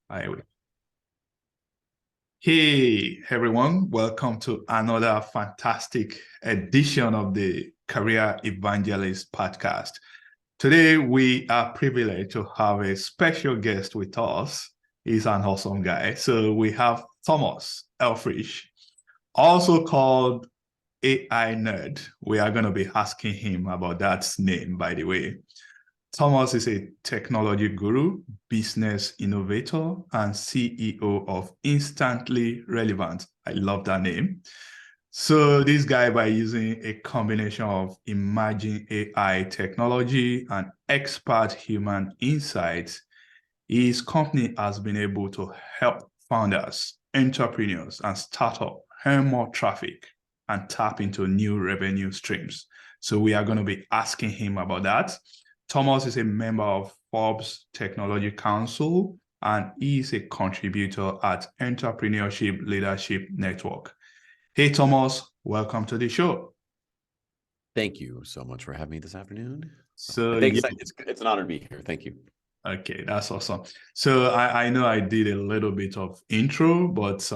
I will. Hey, everyone. Welcome to another fantastic edition of the Career Evangelist podcast. Today, we are privileged to have a special guest with us. He's an awesome guy. So we have Thomas Helfrich, also called AI Nerd. We are going to be asking him about that name, by the way. Thomas is a technology guru, business innovator, and CEO of Instantly Relevant. I love that name. So this guy, by using a combination of emerging AI technology and expert human insights, his company has been able to help founders, entrepreneurs, and startups earn more traffic and tap into new revenue streams. So we are going to be asking him about that. Thomas is a member of Forbes Technology Council, and he is a contributor at Entrepreneurship Leadership Network. Hey, Thomas, welcome to the show. Thank you so much for having me this afternoon. So it's an honor to be here. Thank you. Okay, that's awesome. So I know I did a little bit of intro, but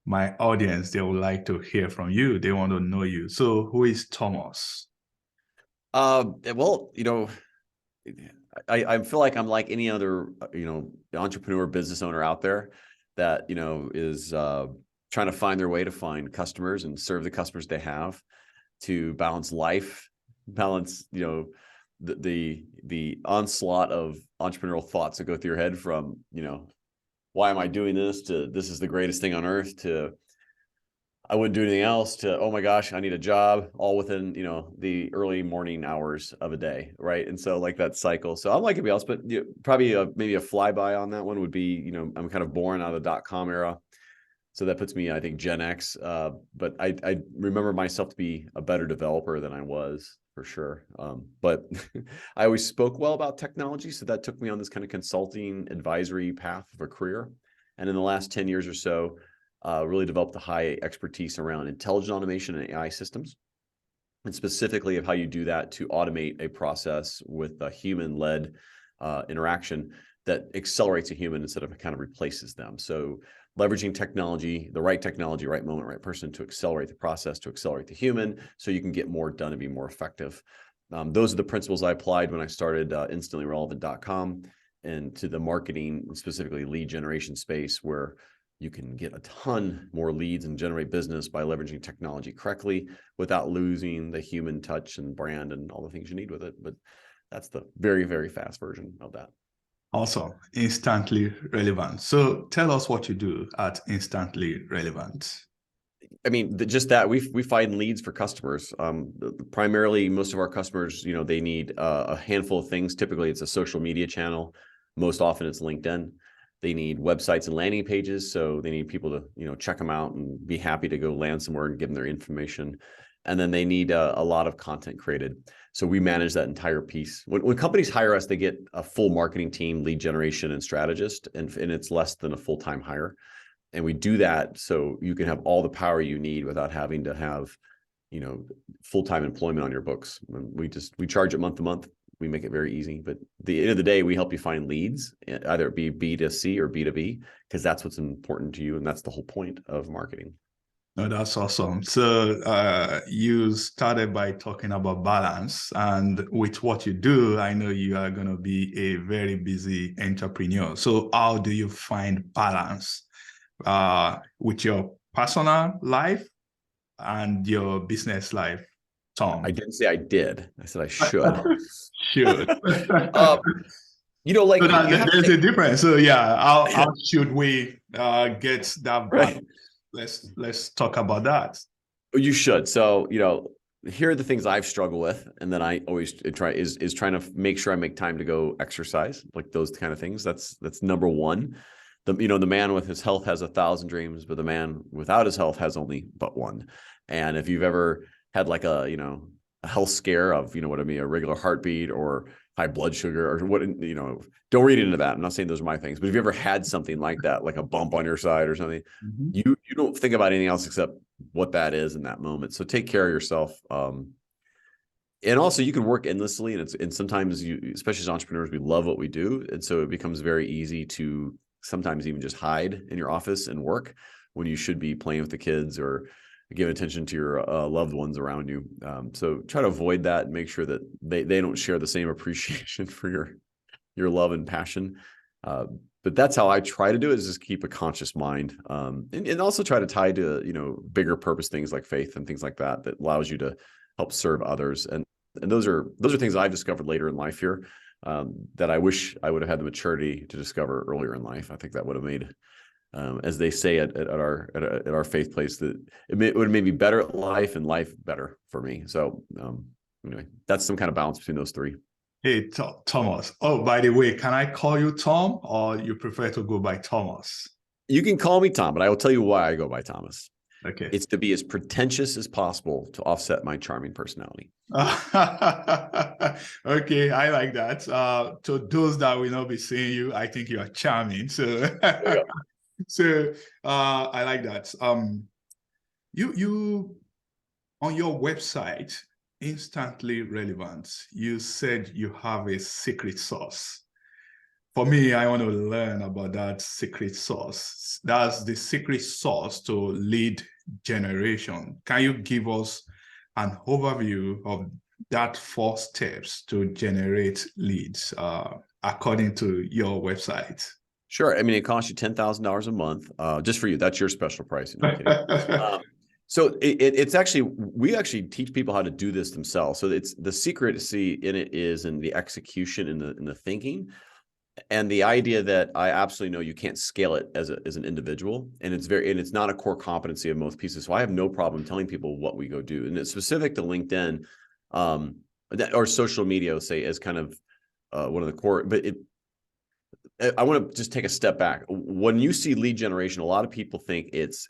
my audience, they would like to hear from you. They want to know you. So who is Thomas? Well, I feel like I'm like any other, entrepreneur business owner out there that, is trying to find their way to find customers and serve the customers they have, to balance life, balance, the onslaught of entrepreneurial thoughts that go through your head from, why am I doing this, to this is the greatest thing on earth, to I wouldn't do anything else, to, oh my gosh, I need a job, all within, the early morning hours of a day. Right. And so like that cycle. So I'm like everybody else, but probably maybe a flyby on that one would be, I'm kind of born out of the .com era. So that puts me, I think, Gen X. But I remember myself to be a better developer than I was, for sure. But I always spoke well about technology. So that took me on this kind of consulting advisory path of a career. And in the last 10 years or so, really developed a high expertise around intelligent automation and AI systems, and specifically of how you do that to automate a process with a human-led interaction that accelerates a human instead of kind of replaces them. So leveraging technology, right moment, right person, to accelerate the process, to accelerate the human, so you can get more done and be more effective. Those are the principles I applied when I started InstantlyRelevant.com, and to the marketing, specifically lead generation space, where you can get a ton more leads and generate business by leveraging technology correctly without losing the human touch and brand and all the things you need with it. But that's the very, very fast version of that. Awesome. Instantly Relevant. So tell us what you do at Instantly Relevant. I mean, just that we find leads for customers. Primarily, most of our customers, they need a handful of things. Typically, it's a social media channel. Most often, it's LinkedIn. They need websites and landing pages, so they need people to check them out and be happy to go land somewhere and give them their information. And then they need a lot of content created. So we manage that entire piece. When companies hire us, they get a full marketing team, lead generation, and strategist, and it's less than a full-time hire. And we do that so you can have all the power you need without having to have, full-time employment on your books. We charge it month to month. We make it very easy, but at the end of the day, we help you find leads, either it be B2C or B2B, because that's what's important to you. And that's the whole point of marketing. No, that's awesome. So you started by talking about balance, and with what you do, I know you are going to be a very busy entrepreneur. So how do you find balance with your personal life and your business life, Tom? I didn't say I did. I said I should. Should. Like so there's a difference. So yeah, how should we get that balance? Right. Let's talk about that. You should. So, here are the things I've struggled with, and then I always try is trying to make sure I make time to go exercise, like those kind of things. That's number one. The man with his health has 1,000 dreams, but the man without his health has only but one. And if you've ever had like a health scare of, what I mean, a regular heartbeat or high blood sugar or what, don't read into that. I'm not saying those are my things, but if you ever had something like that, like a bump on your side or something, you don't think about anything else except what that is in that moment. So take care of yourself. And also you can work endlessly, and sometimes especially as entrepreneurs, we love what we do. And so it becomes very easy to sometimes even just hide in your office and work when you should be playing with the kids or give attention to your loved ones around you. So try to avoid that and make sure that they don't share the same appreciation for your love and passion. But that's how I try to do it, is just keep a conscious mind, and also try to tie to, you know, bigger purpose things like faith and things like that, that allows you to help serve others. And those are things I've discovered later in life here, that I wish I would have had the maturity to discover earlier in life. I think that would have made, as they say at our faith place, that would have made me better at life and life better for me. So anyway, that's some kind of balance between those three. Hey, Thomas. Oh, by the way, can I call you Tom, or you prefer to go by Thomas? You can call me Tom, but I will tell you why I go by Thomas. Okay. It's to be as pretentious as possible to offset my charming personality. Okay, I like that. To those that will not be seeing you, I think you are charming. So, so I like that. You on your website, Instantly Relevant, you said you have a secret sauce. For me, I want to learn about that secret sauce. That's the secret sauce to lead generation. Can you give us an overview of that 4 steps to generate leads, according to your website? Sure. I mean, it costs you $10,000 a month, just for you. That's your special pricing. So it's actually, we actually teach people how to do this themselves. So it's the secret to see in it is in the execution, in the thinking, and the idea that I absolutely know you can't scale it as an individual, and it's not a core competency of most pieces. So I have no problem telling people what we go do, and it's specific to LinkedIn, or social media, say, as kind of one of the core. But I want to just take a step back. When you see lead generation, a lot of people think it's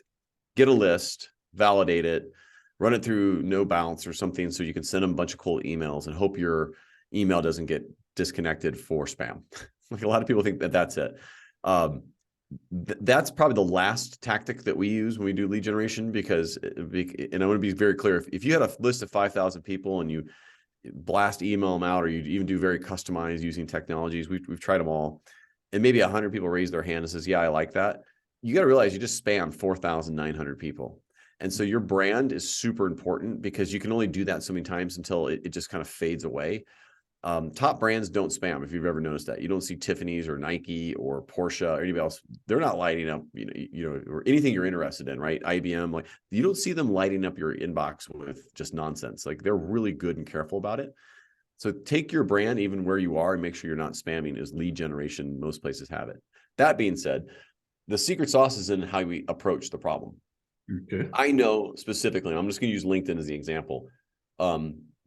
get a list, validate it, run it through no bounce or something, so you can send them a bunch of cold emails and hope your email doesn't get disconnected for spam. Like, a lot of people think that that's it. That's probably the last tactic that we use when we do lead generation, because, and I want to be very clear, if you had a list of 5,000 people and you blast email them out, or you even do very customized using technologies, we've tried them all, and maybe 100 people raise their hand and says, yeah, I like that. You got to realize you just spammed 4,900 people. And so your brand is super important, because you can only do that so many times until it just kind of fades away. Top brands don't spam. If you've ever noticed that, you don't see Tiffany's or Nike or Porsche or anybody else. They're not lighting up, or anything you're interested in, right? IBM, like, you don't see them lighting up your inbox with just nonsense. Like, they're really good and careful about it. So take your brand even where you are and make sure you're not spamming, as lead generation, most places have it. That being said, the secret sauce is in how we approach the problem. Okay. I know specifically, I'm just going to use LinkedIn as the example.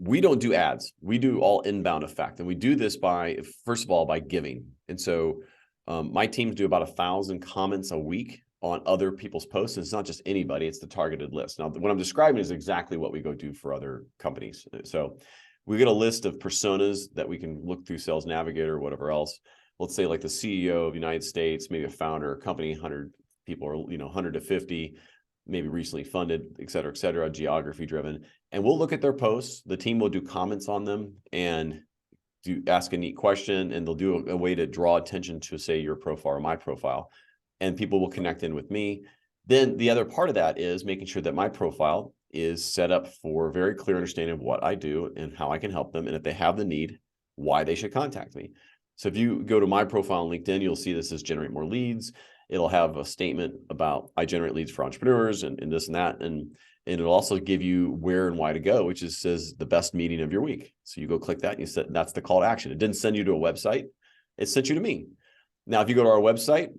We don't do ads. We do all inbound effect. And we do this by, first of all, by giving. And so my teams do about 1,000 comments a week on other people's posts. And it's not just anybody, it's the targeted list. Now, what I'm describing is exactly what we go do for other companies. So we get a list of personas that we can look through Sales Navigator or whatever else. Let's say like the CEO of the United States, maybe a founder, a company, 100 people, or 100 to 50, maybe recently funded, et cetera, geography driven. And we'll look at their posts. The team will do comments on them and ask a neat question, and they'll do a way to draw attention to, say, your profile or my profile, and people will connect in with me. Then the other part of that is making sure that my profile is set up for a very clear understanding of what I do and how I can help them. And if they have the need, why they should contact me. So if you go to my profile on LinkedIn, you'll see this as generate more leads. It'll have a statement about I generate leads for entrepreneurs and this and that. And it'll also give you where and why to go, which says the best meeting of your week. So you go click that and you said, that's the call to action. It didn't send you to a website. It sent you to me. Now, if you go to our website,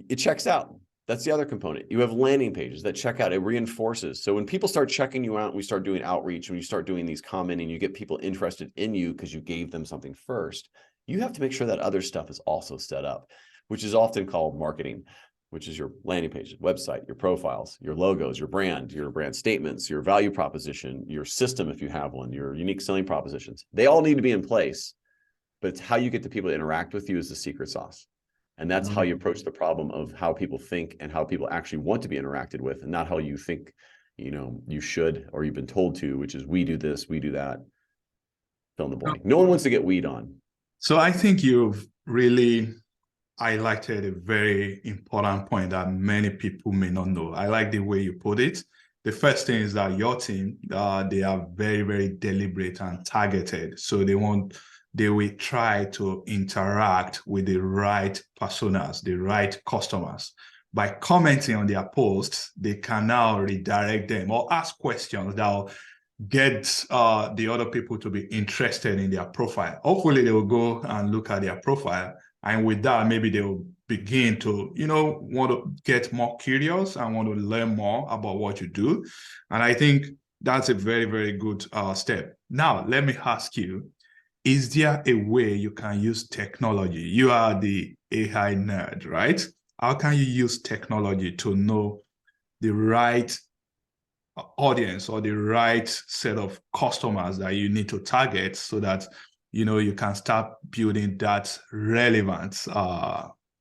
it checks out. That's the other component. You have landing pages that check out. It reinforces. So when people start checking you out, and we start doing outreach, and you start doing these commenting, you get people interested in you because you gave them something first. You have to make sure that other stuff is also set up, which is often called marketing, which is your landing pages, website, your profiles, your logos, your brand statements, your value proposition, your system, if you have one, your unique selling propositions. They all need to be in place, but it's how you get the people to interact with you is the secret sauce. And that's how you approach the problem of how people think and how people actually want to be interacted with, and not how you think, you should, or you've been told to, which is we do this, we do that, fill in the blank. No one wants to get weed on. So I think you've really highlighted a very important point that many people may not know. I like the way you put it. The first thing is that your team, they are very, very deliberate and targeted. So they will try to interact with the right personas, the right customers. By commenting on their posts, they can now redirect them or ask questions that will get the other people to be interested in their profile. Hopefully, they will go and look at their profile. And with that, maybe they will begin to, want to get more curious and want to learn more about what you do. And I think that's a very, very good step. Now, let me ask you, is there a way you can use technology? You are the AI nerd, right? How can you use technology to know the right audience or the right set of customers that you need to target so that you can start building that relevant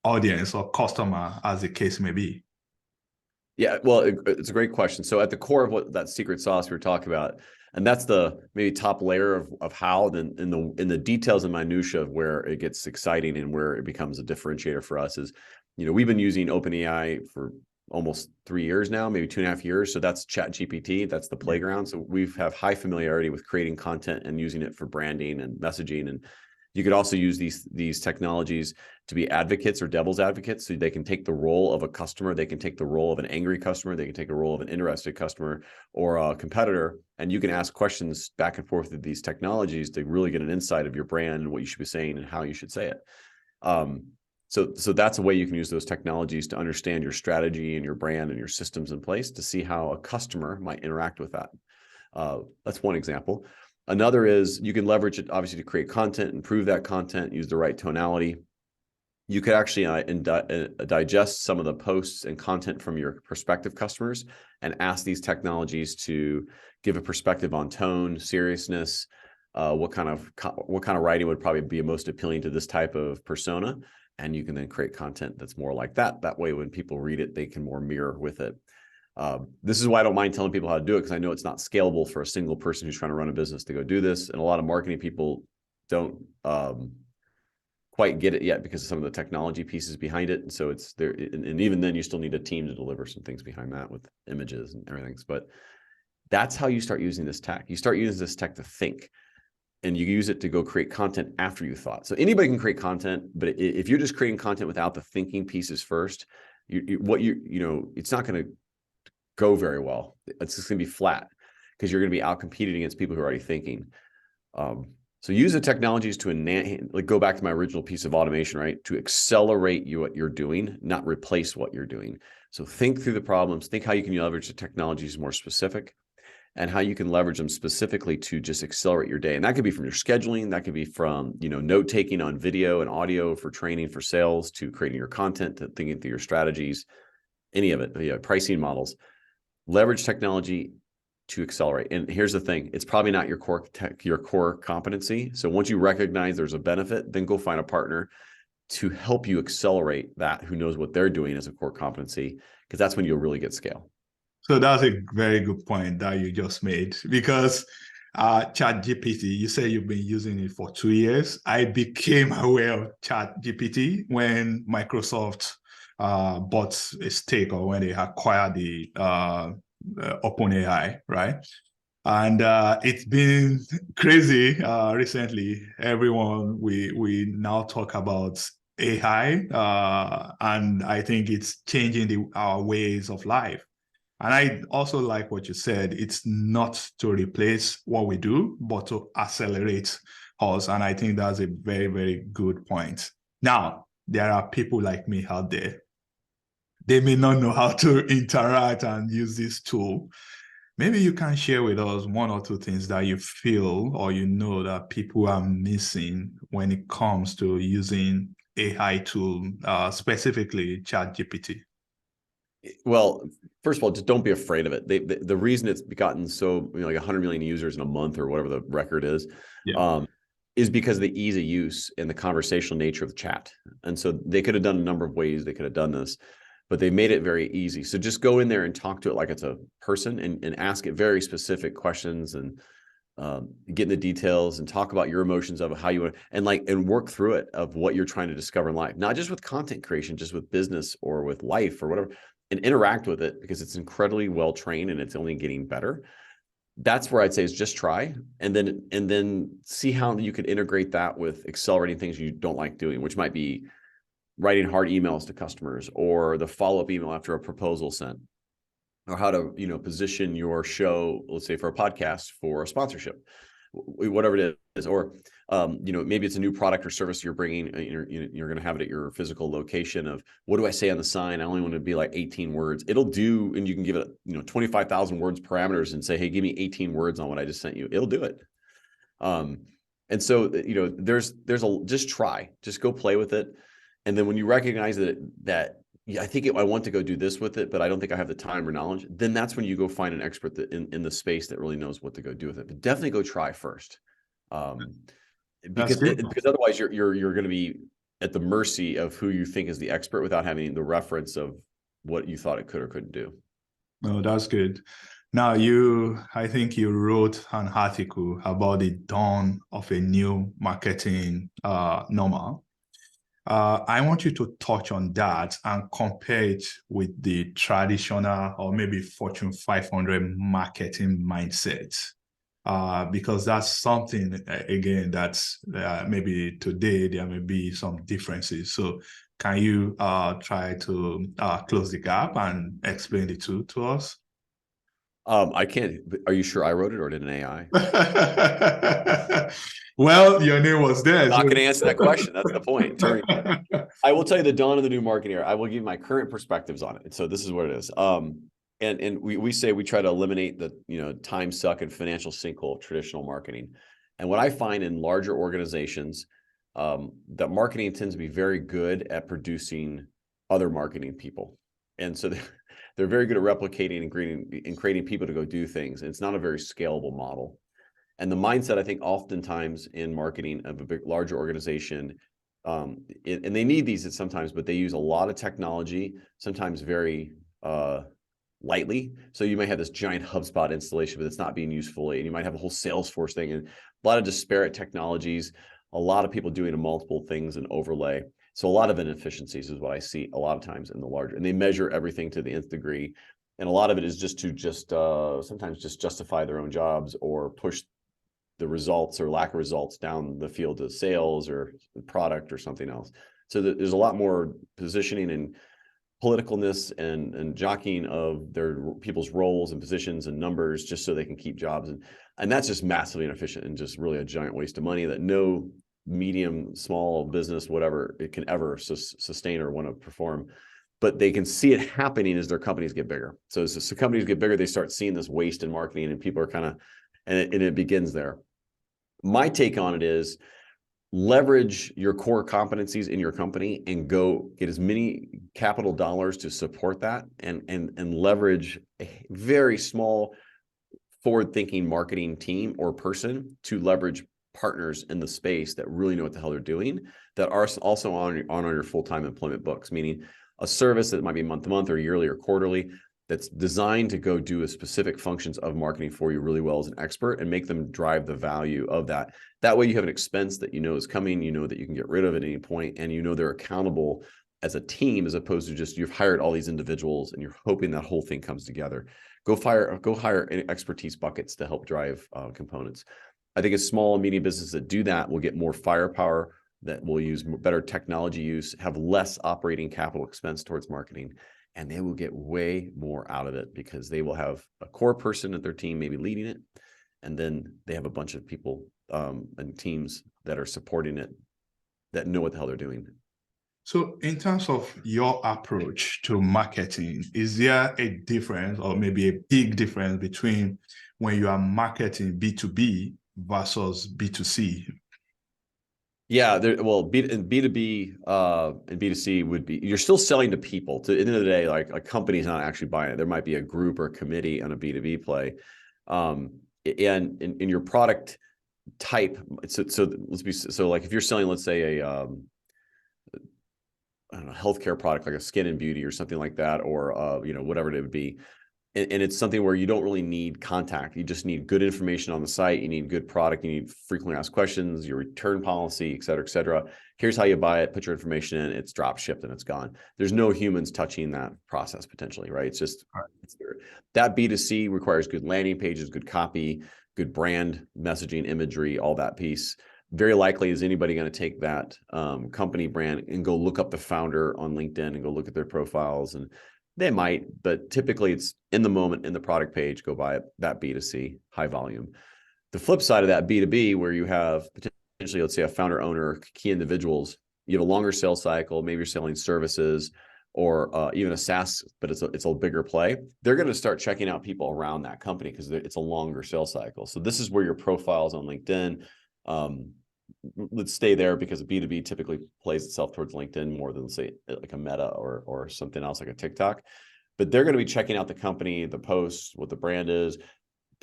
audience or customer, as the case may be? Yeah, well, it's a great question. So at the core of what that secret sauce we were talking about, and that's the maybe top layer of how, then in the details and minutia of where it gets exciting and where it becomes a differentiator for us is, we've been using OpenAI for almost 3 years now, maybe 2.5 years. So that's ChatGPT, that's the playground. So we have high familiarity with creating content and using it for branding and messaging. And you could also use these technologies to be advocates or devil's advocates. So they can take the role of a customer, they can take the role of an angry customer, they can take a role of an interested customer or a competitor. And you can ask questions back and forth with these technologies to really get an insight of your brand and what you should be saying and how you should say it. So that's a way you can use those technologies to understand your strategy and your brand and your systems in place to see how a customer might interact with that. That's one example. Another is you can leverage it obviously to create content, improve that content, use the right tonality. You could actually digest some of the posts and content from your prospective customers and ask these technologies to give a perspective on tone, seriousness, what kind of writing would probably be most appealing to this type of persona. And you can then create content that's more like that. That way, when people read it, they can more mirror with it. This is why I don't mind telling people how to do it, because I know it's not scalable for a single person who's trying to run a business to go do this. And a lot of marketing people don't quite get it yet because of some of the technology pieces behind it. And so it's there. And even then, you still need a team to deliver some things behind that with images and everything. But that's how you start using this tech. You start using this tech to think. And you use it to go create content after you thought. So anybody can create content, but if you're just creating content without the thinking pieces first, it's not going to go very well. It's just going to be flat because you're going to be out competing against people who are already thinking. So use the technologies to go back to my original piece of automation, right? To accelerate what you're doing, not replace what you're doing. So think through the problems, think how you can leverage the technologies more specific, and how you can leverage them specifically to just accelerate your day. And that could be from your scheduling, that could be from, note-taking on video and audio for training for sales, to creating your content, to thinking through your strategies, any of it, pricing models. Leverage technology to accelerate. And here's the thing, it's probably not your core competency. So once you recognize there's a benefit, then go find a partner to help you accelerate that, who knows what they're doing as a core competency, because that's when you'll really get scale. So that's a very good point that you just made, because ChatGPT, you say you've been using it for 2 years. I became aware of ChatGPT when Microsoft bought a stake, or when they acquired the OpenAI, right? And it's been crazy recently. Everyone, we now talk about AI, and I think it's changing our ways of life. And I also like what you said. It's not to replace what we do, but to accelerate us. And I think that's a very, very good point. Now, there are people like me out there. They may not know how to interact and use this tool. Maybe you can share with us 1 or 2 things that you feel or that people are missing when it comes to using AI tool, specifically ChatGPT. Well, first of all, just don't be afraid of it. The reason it's gotten so, like 100 million users in a month or whatever the record is, is because of the ease of use and the conversational nature of the chat. And so they could have done a number of ways they could have done this, but they made it very easy. So just go in there and talk to it like it's a person, and ask it very specific questions and get in the details and talk about your emotions of how you want and work through it of what you're trying to discover in life, not just with content creation, just with business or with life or whatever, and interact with it because it's incredibly well trained and it's only getting better. That's where I'd say is just try and then see how you could integrate that with accelerating things you don't like doing, which might be writing hard emails to customers or the follow-up email after a proposal sent, or how to, position your show, let's say for a podcast for a sponsorship, whatever it is, or, maybe it's a new product or service you're bringing, you're going to have it at your physical location of what do I say on the sign? I only want to be like 18 words. It'll do. And you can give it, 25,000 words parameters and say, hey, give me 18 words on what I just sent you. It'll do it. And so, just try, just go play with it. And then when you recognize that I think I want to go do this with it, but I don't think I have the time or knowledge, then that's when you go find an expert in the space that really knows what to go do with it. But definitely go try first. Because otherwise you're going to be at the mercy of who you think is the expert without having the reference of what you thought it could or couldn't do. No, that's good. Now, I think you wrote an article about the dawn of a new marketing normal. I want you to touch on that and compare it with the traditional or maybe Fortune 500 marketing mindset. Because that's something, again, that's maybe today there may be some differences. So can you try to close the gap and explain the two to us? I can't. Are you sure I wrote it or did an AI? Well, your name was there. I'm not going to answer that question. That's the point. I will tell you the dawn of the new marketing era. I will give you my current perspectives on it. So this is what it is. And we say we try to eliminate the time suck and financial sinkhole of traditional marketing. And what I find in larger organizations, that marketing tends to be very good at producing other marketing people. And so they're very good at replicating and creating people to go do things. And it's not a very scalable model. And the mindset, I think, oftentimes in marketing of a larger organization, and they need these sometimes, but they use a lot of technology, sometimes very lightly. So you may have this giant HubSpot installation, but it's not being used fully. And you might have a whole Salesforce thing and a lot of disparate technologies, a lot of people doing multiple things and overlay. So a lot of inefficiencies is what I see a lot of times in the larger, and they measure everything to the nth degree. And a lot of it is just to sometimes just justify their own jobs or push the results or lack of results down the field to sales or product or something else. So there's a lot more positioning and politicalness and jockeying of their people's roles and positions and numbers just so they can keep jobs. And that's just massively inefficient and just really a giant waste of money that no medium, small business, whatever it can ever sustain or want to perform. But they can see it happening as their companies get bigger. So as the companies get bigger, they start seeing this waste in marketing and people are and it begins there. My take on it is leverage your core competencies in your company and go get as many capital dollars to support that and leverage a very small forward-thinking marketing team or person to leverage partners in the space that really know what the hell they're doing, that are also on your full-time employment books, meaning a service that might be month to month or yearly or quarterly that's designed to go do a specific functions of marketing for you really well as an expert and make them drive the value of that. That way you have an expense that is coming, that you can get rid of at any point, and they're accountable as a team as opposed to just you've hired all these individuals and you're hoping that whole thing comes together. Go hire expertise buckets to help drive components. I think as small and medium businesses that do that will get more firepower, that will use better technology use, have less operating capital expense towards marketing, and they will get way more out of it because they will have a core person at their team maybe leading it, and then they have a bunch of people and teams that are supporting it that know what the hell they're doing. So in terms of your approach to marketing, is there a difference or maybe a big difference between when you are marketing B2B versus B2C? Yeah, B2B and B2C would be, you're still selling to people. At the end of the day, like a company's not actually buying it. There might be a group or a committee on a B2B play. And in your product type, so like if you're selling, let's say a I don't know, healthcare product like a skin and beauty or something like that, or whatever it would be, and it's something where you don't really need contact. You just need good information on the site. You need good product. You need frequently asked questions, your return policy, et cetera, et cetera. Here's how you buy it, put your information in, it's drop shipped and it's gone. There's no humans touching that process potentially, right? It's just, it's there. That B2C requires good landing pages, good copy, good brand messaging, imagery, all that piece. Very likely is anybody going to take that company brand and go look up the founder on LinkedIn and go look at their profiles, and they might, but typically it's in the moment, in the product page, go buy it. That B2C, high volume. The flip side of that B2B, where you have potentially, let's say, a founder, owner, key individuals, you have a longer sales cycle, maybe you're selling services or even a SaaS, but it's a bigger play. They're going to start checking out people around that company because it's a longer sales cycle. So this is where your profiles on LinkedIn, let's stay there because B2B typically plays itself towards LinkedIn more than, say, like a Meta or something else like a TikTok. But they're going to be checking out the company, the posts, what the brand is.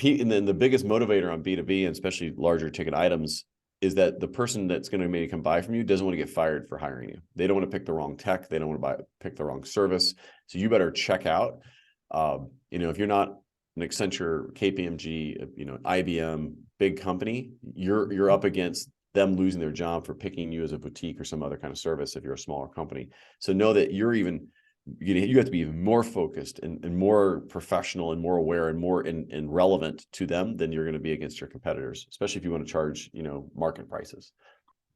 And then the biggest motivator on B2B, and especially larger ticket items, is that the person that's going to maybe come buy from you doesn't want to get fired for hiring you. They don't want to pick the wrong tech. They don't want to pick the wrong service. So you better check out. If you're not an Accenture, KPMG, IBM, big company, you're up against them losing their job for picking you as a boutique or some other kind of service if you're a smaller company. So know that you have to be even more focused and more professional and more aware and more and relevant to them than you're going to be against your competitors, especially if you want to charge, market prices.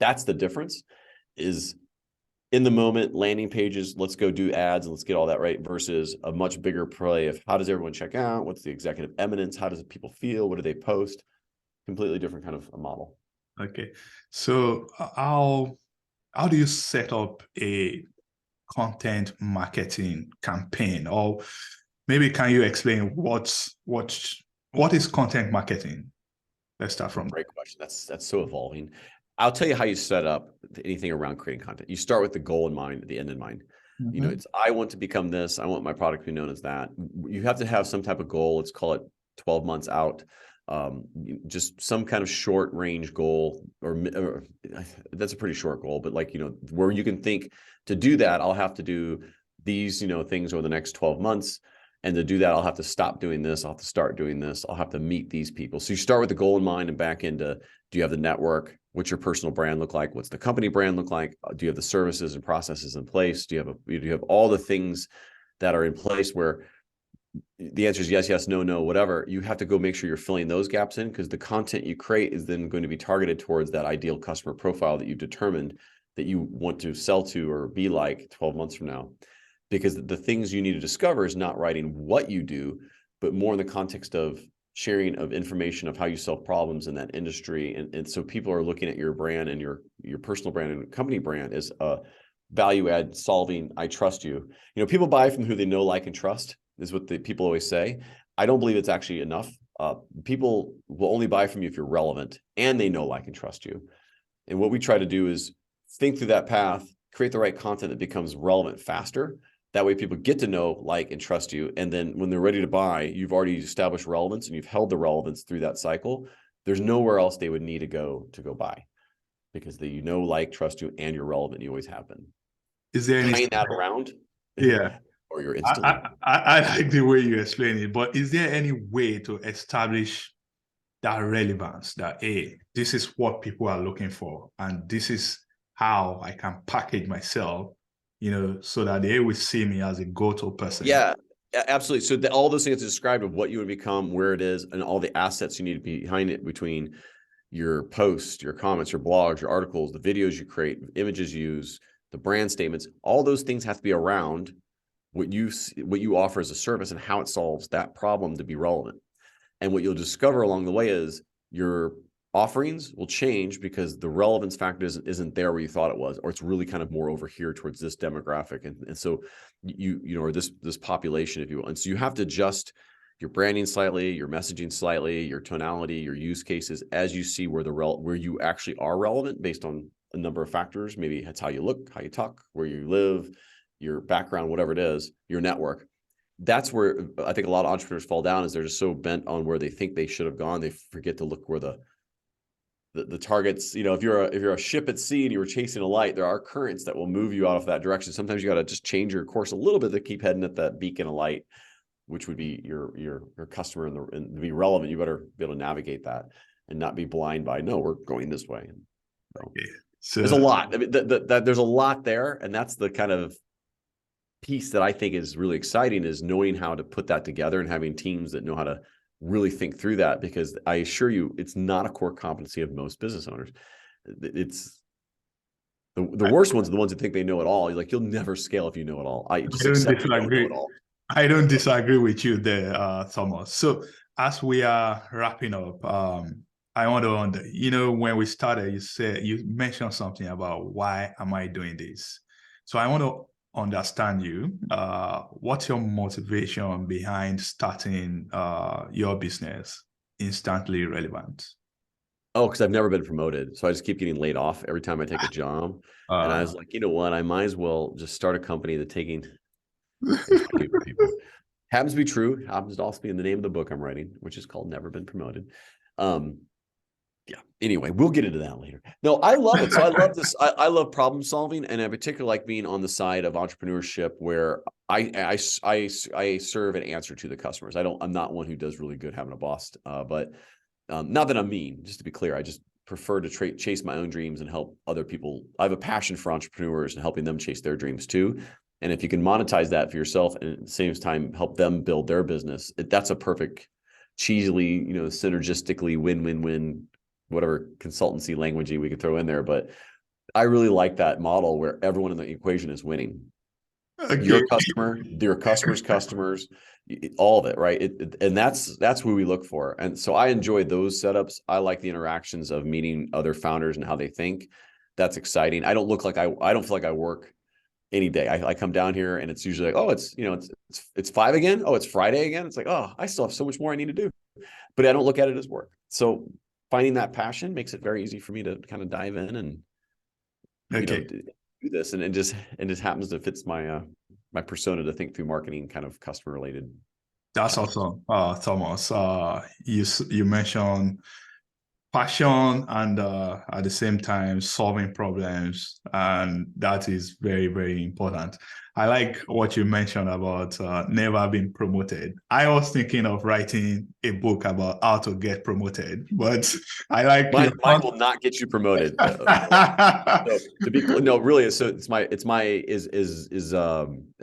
That's the difference, is in the moment landing pages, let's go do ads and let's get all that right, versus a much bigger play of how does everyone check out? What's the executive eminence? How does people feel? What do they post? Completely different kind of a model. Okay. So how do you set up a content marketing campaign? Or maybe can you explain what is content marketing? Let's start from Great question. That's so evolving. I'll tell you how you set up anything around creating content. You start with the goal in mind, the end in mind. Mm-hmm. It's I want to become this. I want my product to be known as that. You have to have some type of goal. Let's call it 12 months out. Just some kind of short range goal, or that's a pretty short goal, but where you can think, to do that, I'll have to do these, things over the next 12 months. And to do that, I'll have to stop doing this. I'll have to start doing this. I'll have to meet these people. So you start with the goal in mind and back into, do you have the network? What's your personal brand look like? What's the company brand look like? Do you have the services and processes in place? Do you have all the things that are in place where the answer is yes, no, no, whatever? You have to go make sure you're filling those gaps in, because the content you create is then going to be targeted towards that ideal customer profile that you've determined that you want to sell to or be like 12 months from now. Because the things you need to discover is not writing what you do, but more in the context of sharing of information of how you solve problems in that industry. And so people are looking at your brand and your personal brand and company brand as a value add solving, I trust you. People buy from who they know, like, and trust, is what the people always say. I don't believe it's actually enough. People will only buy from you if you're relevant and they know, like, and trust you. And what we try to do is think through that path, create the right content that becomes relevant faster. That way people get to know, like, and trust you. And then when they're ready to buy, you've already established relevance and you've held the relevance through that cycle. There's nowhere else they would need to go buy, because they like, trust you, and you're relevant. You always have been. Is there any tying that around? Yeah. Or you're instantly. I like the way you explain it, but is there any way to establish that relevance, that, hey, this is what people are looking for, and this is how I can package myself, so that they will see me as a go-to person? Yeah, absolutely. So all those things described of what you would become, where it is, and all the assets you need to be behind it, between your posts, your comments, your blogs, your articles, the videos you create, images you use, the brand statements, all those things have to be around what you offer as a service and how it solves that problem to be relevant. And what you'll discover along the way is your offerings will change because the relevance factor isn't there where you thought it was, or it's really kind of more over here towards this demographic. And so or this population, if you will. And so you have to adjust your branding slightly, your messaging slightly, your tonality, your use cases, as you see where you actually are relevant based on a number of factors. Maybe it's how you look, how you talk, where you live, your background, whatever it is, your network. That's where I think a lot of entrepreneurs fall down, is they're just so bent on where they think they should have gone. They forget to look where the targets, if you're a ship at sea and you were chasing a light, there are currents that will move you out of that direction. Sometimes you got to just change your course a little bit to keep heading at that beacon of light. which would be your customer, and to be relevant, you better be able to navigate that and not be blind by, no, we're going this way. So, Okay. So there's a lot. I mean, there's a lot there, and that's the kind of piece that I think is really exciting, is knowing how to put that together and having teams that know how to really think through that, because I assure you, it's not a core competency of most business owners. It's the worst ones are the ones that think they know it all. Like, you'll never scale if you know it all. I just don't accept you don't know it disagree. all. I don't disagree with you there, Thomas. So as we are wrapping up, I want to, when we started, you mentioned something about why am I doing this? So I want to understand you. What's your motivation behind starting your business, Instantly Relevant? Oh, because I've never been promoted. So I just keep getting laid off every time I take a job. And I was like, you know what? I might as well just start a company that's taking people. Happens to be true. Happens to also be in the name of the book I'm writing, which is called Never Been Promoted. Yeah. Anyway, we'll get into that later. No, I love it. So I love this. I love problem solving, and in particular, like being on the side of entrepreneurship where I serve and answer to the customers. I'm not one who does really good having a boss, but not that I'm mean. Just to be clear, I just prefer to chase my own dreams and help other people. I have a passion for entrepreneurs and helping them chase their dreams too. And if you can monetize that for yourself and at the same time help them build their business, that's a perfect, cheesily, synergistically win-win-win, whatever consultancy language we could throw in there. But I really like that model where everyone in the equation is winning. Okay. Your customer, your customer's customers, all of it, right? And that's who we look for. And so I enjoy those setups. I like the interactions of meeting other founders and how they think. That's exciting. I don't feel like I work any day. I come down here and it's usually like, oh, it's 5 again. Oh, it's Friday again. It's like, oh, I still have so much more I need to do, but I don't look at it as work. So finding that passion makes it very easy for me to kind of dive in and, do this. And it just happens to fits my persona to think through marketing, kind of customer related. That's awesome, Thomas. You mentioned passion and at the same time solving problems, and that is very, very important. I like what you mentioned about never being promoted. I was thinking of writing a book about how to get promoted, but I like mine will not get you promoted. So to be clear, no, really. So as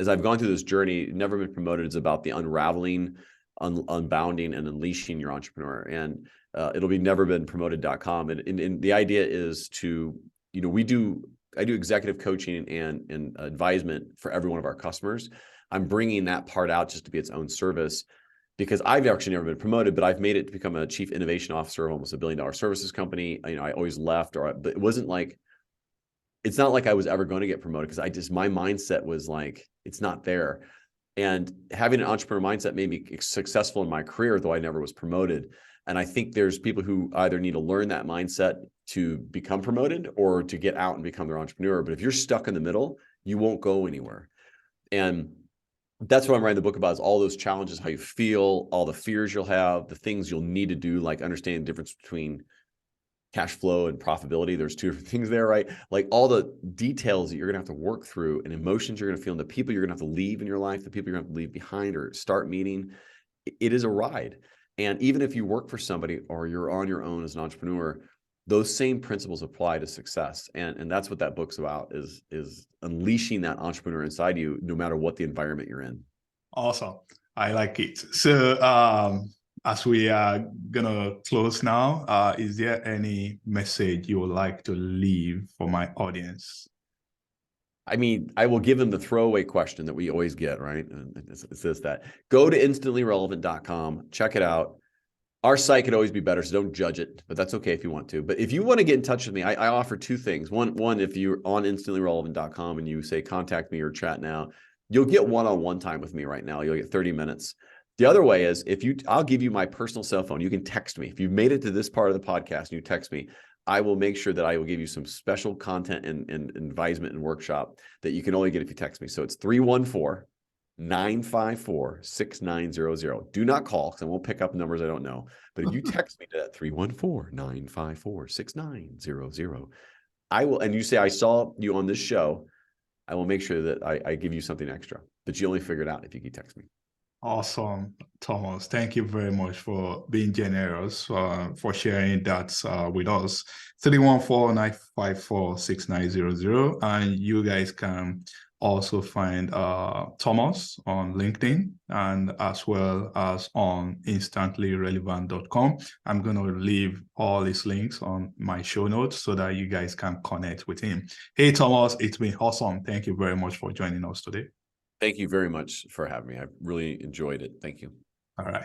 I've gone through this journey, never been promoted is about the unraveling, unbounding, and unleashing your entrepreneur. And it'll be neverbeenpromoted.com. And the idea is to, I do executive coaching and advisement for every one of our customers. I'm bringing that part out just to be its own service, because I've actually never been promoted, but I've made it to become a chief innovation officer of almost $1 billion services company. I always left, but it wasn't like, it's not like I was ever going to get promoted, because my mindset was like, it's not there. And having an entrepreneur mindset made me successful in my career, though I never was promoted. And I think there's people who either need to learn that mindset to become promoted or to get out and become their entrepreneur. But if you're stuck in the middle, you won't go anywhere. And that's what I'm writing the book about, is all those challenges, how you feel, all the fears you'll have, the things you'll need to do, like understanding the difference between cash flow and profitability. There's two different things there, right? Like all the details that you're going to have to work through and emotions you're going to feel, and the people you're going to have to leave in your life, the people you're going to have to leave behind or start meeting. It is a ride. And even if you work for somebody or you're on your own as an entrepreneur, those same principles apply to success. And that's what that book's about, is unleashing that entrepreneur inside you, no matter what the environment you're in. Awesome. I like it. So as we are gonna close now, is there any message you would like to leave for my audience? I mean, I will give them the throwaway question that we always get, right? And it says that. Go to instantlyrelevant.com, check it out. Our site could always be better, so don't judge it, but that's okay if you want to. But if you want to get in touch with me, I offer two things. One, if you're on instantlyrelevant.com and you say contact me or chat now, you'll get one-on-one time with me right now. You'll get 30 minutes. The other way is I'll give you my personal cell phone. You can text me. If you've made it to this part of the podcast and you text me, I will make sure that I will give you some special content and advisement and workshop that you can only get if you text me. So it's 314-954-6900. Do not call, because I won't pick up numbers I don't know. But if you text me to that 314-954-6900, I will, and you say, I saw you on this show, I will make sure that I give you something extra that you only figure it out if you can text me. Awesome, Thomas. Thank you very much for being generous, for sharing that with us. 314-954-6900. And you guys can also find Thomas on LinkedIn and as well as on instantly-relevant.com. I'm going to leave all these links on my show notes so that you guys can connect with him. Hey, Thomas, it's been awesome. Thank you very much for joining us today. Thank you very much for having me. I really enjoyed it. Thank you. All right.